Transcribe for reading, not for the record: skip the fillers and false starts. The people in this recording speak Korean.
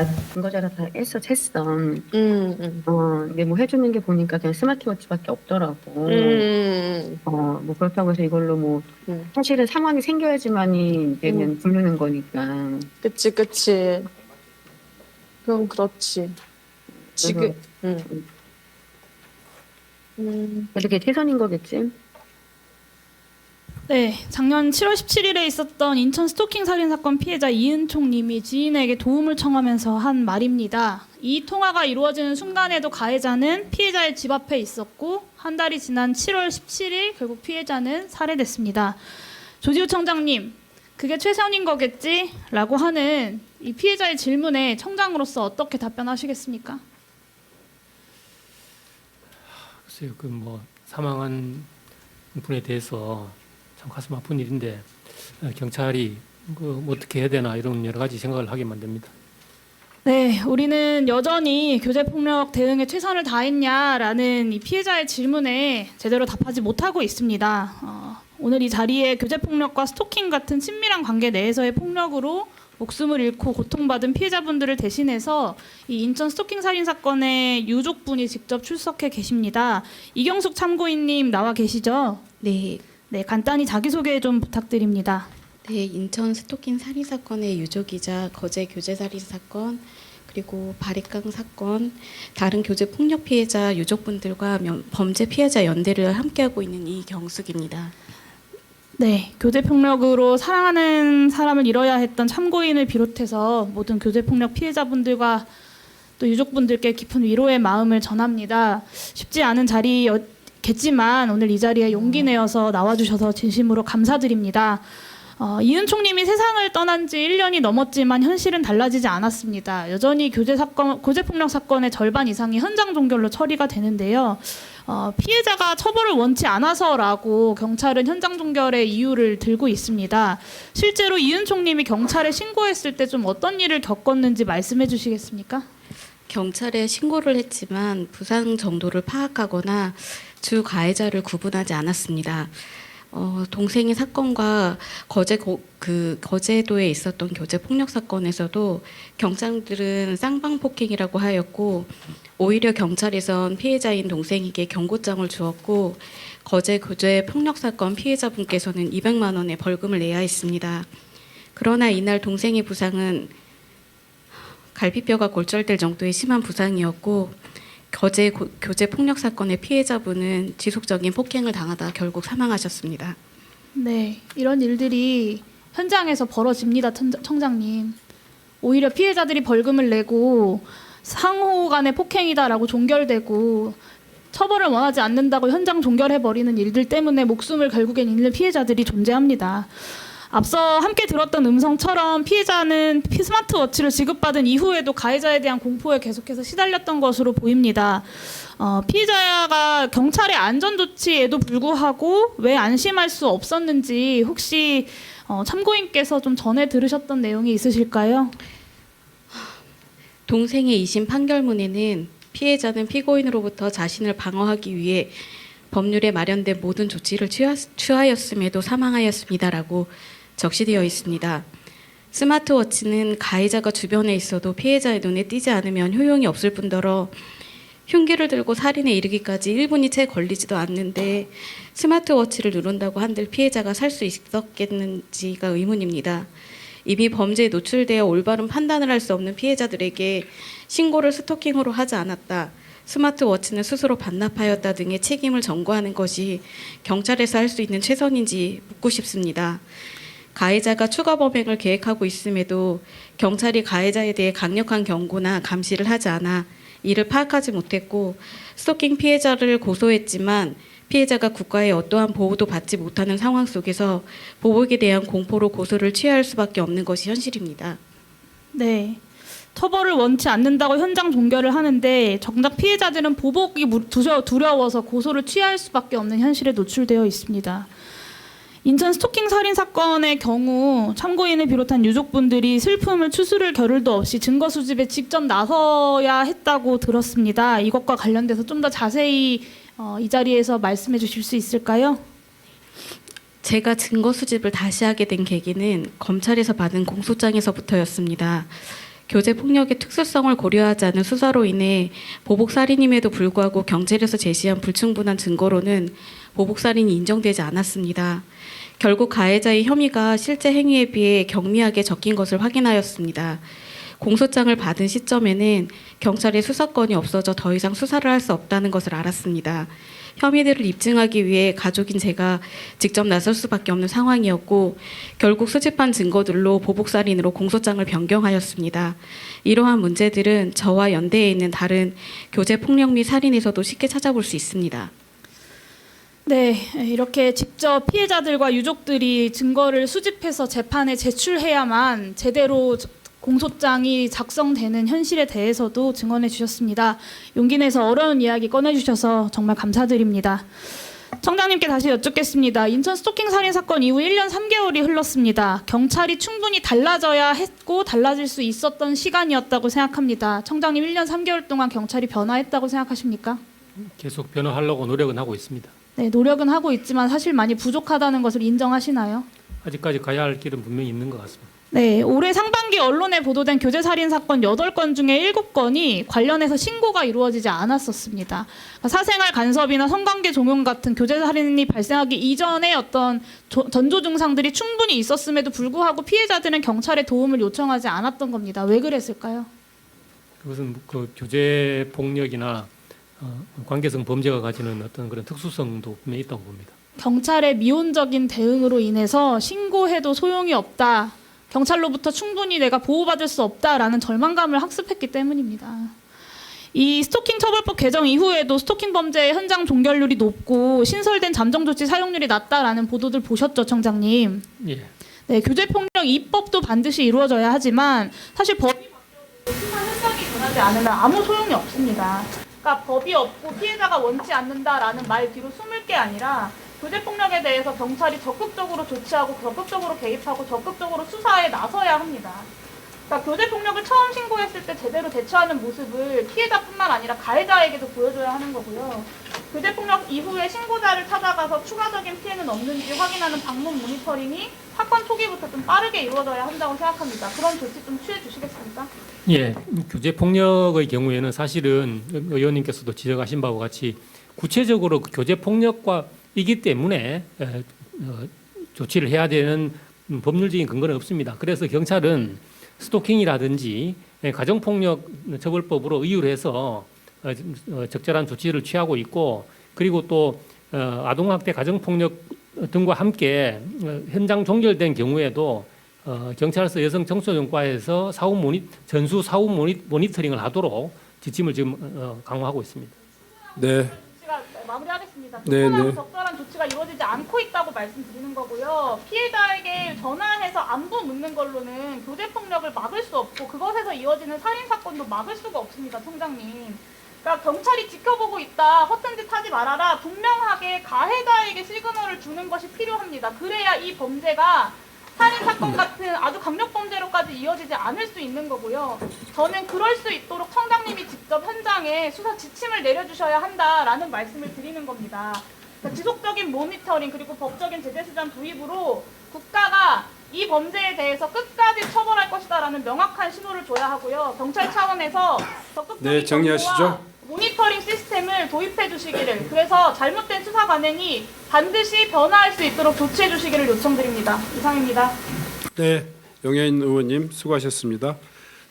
다 증거자료 다 했어. 음. 근데 뭐 해주는 게 보니까 그냥 스마트워치밖에 없더라고. 음. 뭐 그렇다고 해서 이걸로 뭐 음. 사실은 상황이 생겨야지만이 이제 그냥 부르는 거니까. 그치. 그럼 그렇지. 지금, 그게 최선인 거겠지? 네, 작년 7월 17일에 있었던 인천 스토킹 살인 사건 피해자 이은총 님이 지인에게 도움을 청하면서 한 말입니다. 이 통화가 이루어지는 순간에도 가해자는 피해자의 집 앞에 있었고 한 달이 지난 7월 17일 결국 피해자는 살해됐습니다. 조지우 청장님, 그게 최선인 거겠지? 라고 하는 이 피해자의 질문에 청장으로서 어떻게 답변하시겠습니까? 글쎄요, 사망한 분에 대해서 참 가슴 아픈 일인데 경찰이 어떻게 해야 되나 이런 여러 가지 생각을 하게 만듭니다. 네, 우리는 여전히 교제폭력 대응에 최선을 다했냐라는 이 피해자의 질문에 제대로 답하지 못하고 있습니다. 오늘 이 자리에 교제폭력과 스토킹 같은 친밀한 관계 내에서의 폭력으로 목숨을 잃고 고통받은 피해자분들을 대신해서 이 인천 스토킹 살인 사건의 유족분이 직접 출석해 계십니다. 이경숙 참고인님 나와 계시죠? 네. 네, 간단히 자기소개 좀 부탁드립니다. 네, 인천 스토킹 살인 사건의 유족이자 거제 교제 살인 사건, 그리고 바리깡 사건, 다른 교제 폭력 피해자 유족분들과 범죄 피해자 연대를 함께하고 있는 이경숙입니다. 네, 교제폭력으로 사랑하는 사람을 잃어야 했던 참고인을 비롯해서 모든 교제폭력 피해자분들과 또 유족분들께 깊은 위로의 마음을 전합니다. 쉽지 않은 자리겠지만 오늘 이 자리에 용기 내어서 나와주셔서 진심으로 감사드립니다. 이은총 님이 세상을 떠난 지 1년이 넘었지만 현실은 달라지지 않았습니다. 여전히 교제폭력 사건의 절반 이상이 현장 종결로 처리가 되는데요. 피해자가 처벌을 원치 않아서라고 경찰은 현장 종결의 이유를 들고 있습니다. 실제로 이은총 님이 경찰에 신고했을 때 좀 어떤 일을 겪었는지 말씀해 주시겠습니까? 경찰에 신고를 했지만 부상 정도를 파악하거나 주 가해자를 구분하지 않았습니다. 동생의 사건과 거제도에 있었던 교제 폭력 사건에서도 경찰들은 쌍방폭행이라고 하였고 오히려 경찰에선 피해자인 동생에게 경고장을 주었고 거제 교제 폭력 사건 피해자분께서는 200만 원의 벌금을 내야 했습니다. 그러나 이날 동생의 부상은 갈비뼈가 골절될 정도의 심한 부상이었고 거제 교제 폭력 사건의 피해자분은 지속적인 폭행을 당하다 결국 사망하셨습니다. 네, 이런 일들이 현장에서 벌어집니다, 청장님. 오히려 피해자들이 벌금을 내고 상호 간의 폭행이다라고 종결되고 처벌을 원하지 않는다고 현장 종결해버리는 일들 때문에 목숨을 결국엔 잃는 피해자들이 존재합니다. 앞서 함께 들었던 음성처럼 피해자는 스마트워치를 지급받은 이후에도 가해자에 대한 공포에 계속해서 시달렸던 것으로 보입니다. 피해자가 경찰의 안전조치에도 불구하고 왜 안심할 수 없었는지 혹시 참고인께서 좀 전에 들으셨던 내용이 있으실까요? 동생의 2심 판결문에는 피해자는 피고인으로부터 자신을 방어하기 위해 법률에 마련된 모든 조치를 취하였음에도 사망하였습니다라고 적시되어 있습니다. 스마트워치는 가해자가 주변에 있어도 피해자의 눈에 띄지 않으면 효용이 없을 뿐더러 흉기를 들고 살인에 이르기까지 1분이 채 걸리지도 않는데 스마트워치를 누른다고 한들 피해자가 살 수 있었겠는지가 의문입니다. 이미 범죄에 노출되어 올바른 판단을 할 수 없는 피해자들에게 신고를 스토킹으로 하지 않았다, 스마트워치는 스스로 반납하였다 등의 책임을 전가하는 것이 경찰에서 할 수 있는 최선인지 묻고 싶습니다. 가해자가 추가 범행을 계획하고 있음에도 경찰이 가해자에 대해 강력한 경고나 감시를 하지 않아 이를 파악하지 못했고 스토킹 피해자를 고소했지만 피해자가 국가의 어떠한 보호도 받지 못하는 상황 속에서 보복에 대한 공포로 고소를 취할 수밖에 없는 것이 현실입니다. 네. 처벌을 원치 않는다고 현장 종결을 하는데 정작 피해자들은 보복이 두려워서 고소를 취할 수밖에 없는 현실에 노출되어 있습니다. 인천 스토킹 살인 사건의 경우 참고인을 비롯한 유족분들이 슬픔을 추스를 겨를도 없이 증거 수집에 직접 나서야 했다고 들었습니다. 이것과 관련돼서 좀 더 자세히 이 자리에서 말씀해 주실 수 있을까요? 제가 증거 수집을 다시 하게 된 계기는 검찰에서 받은 공소장에서부터였습니다. 교제 폭력의 특수성을 고려하지 않은 수사로 인해 보복 살인임에도 불구하고 경찰에서 제시한 불충분한 증거로는 보복 살인이 인정되지 않았습니다. 결국 가해자의 혐의가 실제 행위에 비해 경미하게 적힌 것을 확인하였습니다. 공소장을 받은 시점에는 경찰의 수사권이 없어져 더 이상 수사를 할 수 없다는 것을 알았습니다. 혐의들을 입증하기 위해 가족인 제가 직접 나설 수밖에 없는 상황이었고 결국 수집한 증거들로 보복살인으로 공소장을 변경하였습니다. 이러한 문제들은 저와 연대해 있는 다른 교제폭력 및 살인에서도 쉽게 찾아볼 수 있습니다. 네, 이렇게 직접 피해자들과 유족들이 증거를 수집해서 재판에 제출해야만 제대로 공소장이 작성되는 현실에 대해서도 증언해 주셨습니다. 용기 내서 어려운 이야기 꺼내주셔서 정말 감사드립니다. 청장님께 다시 여쭙겠습니다. 인천 스토킹 살인 사건 이후 1년 3개월이 흘렀습니다. 경찰이 충분히 달라져야 했고 달라질 수 있었던 시간이었다고 생각합니다. 청장님 1년 3개월 동안 경찰이 변화했다고 생각하십니까? 계속 변화하려고 노력은 하고 있습니다. 네, 노력은 하고 있지만 사실 많이 부족하다는 것을 인정하시나요? 아직까지 가야 할 길은 분명히 있는 것 같습니다. 네, 올해 상반기 언론에 보도된 교제살인 사건 8건 중에 7건이 관련해서 신고가 이루어지지 않았었습니다. 사생활 간섭이나 성관계 종용 같은 교제살인이 발생하기 이전에 어떤 전조 증상들이 충분히 있었음에도 불구하고 피해자들은 경찰의 도움을 요청하지 않았던 겁니다. 왜 그랬을까요? 그것은 그 교제 폭력이나 관계성 범죄가 가지는 어떤 그런 특수성도 분명히 있다고 봅니다. 경찰의 미온적인 대응으로 인해서 신고해도 소용이 없다. 경찰로부터 충분히 내가 보호받을 수 없다라는 절망감을 학습했기 때문입니다. 이 스토킹 처벌법 개정 이후에도 스토킹 범죄의 현장 종결률이 높고 신설된 잠정 조치 사용률이 낮다라는 보도들 보셨죠, 청장님? 예. 네, 교제폭력 입법도 반드시 이루어져야 하지만 사실 법이 바뀌어도 수사 현장이 변하지 않으면 아무 소용이 없습니다. 그러니까 법이 없고 피해자가 원치 않는다라는 말 뒤로 숨을 게 아니라 교제폭력에 대해서 경찰이 적극적으로 조치하고 적극적으로 개입하고 적극적으로 수사에 나서야 합니다. 그러니까 교제폭력을 처음 신고했을 때 제대로 대처하는 모습을 피해자뿐만 아니라 가해자에게도 보여줘야 하는 거고요. 교제폭력 이후에 신고자를 찾아가서 추가적인 피해는 없는지 확인하는 방문 모니터링이 사건 초기부터 좀 빠르게 이루어져야 한다고 생각합니다. 그런 조치 좀 취해 주시겠습니까? 예, 교제폭력의 경우에는 사실은 의원님께서도 지적하신 바와 같이 구체적으로 그 교제폭력과 이기 때문에 조치를 해야 되는 법률적인 근거는 없습니다. 그래서 경찰은 스토킹이라든지 가정폭력 처벌법으로 의율 해서 적절한 조치를 취하고 있고 그리고 또 아동학대 가정폭력 등과 함께 현장 종결된 경우에도 경찰서 여성청소년과에서 전수 사후 모니터링을 하도록 지침을 지금 강화하고 있습니다. 네. 마무리하겠습니다. 네, 충분하고 네. 적절한 조치가 이루어지지 않고 있다고 말씀드리는 거고요. 피해자에게 전화해서 안부 묻는 걸로는 교제폭력을 막을 수 없고 그것에서 이어지는 살인사건도 막을 수가 없습니다. 청장님. 그러니까 경찰이 지켜보고 있다. 허튼 짓 하지 말아라. 분명하게 가해자에게 시그널을 주는 것이 필요합니다. 그래야 이 범죄가 살인사건 같은 아주 강력범죄로까지 이어지지 않을 수 있는 거고요. 저는 그럴 수 있도록 청장님이 직접 현장에 수사 지침을 내려주셔야 한다라는 말씀을 드리는 겁니다. 그러니까 지속적인 모니터링 그리고 법적인 제재수단 도입으로 국가가 이 범죄에 대해서 끝까지 처벌할 것이다라는 명확한 신호를 줘야 하고요. 경찰 차원에서 적극적인 네, 정리하시죠. 정보와 모니터링 시스템을 도입해 주시기를, 그래서 잘못된 수사 관행이 반드시 변화할 수 있도록 조치해 주시기를 요청드립니다. 이상입니다. 네, 영예인 의원님 수고하셨습니다.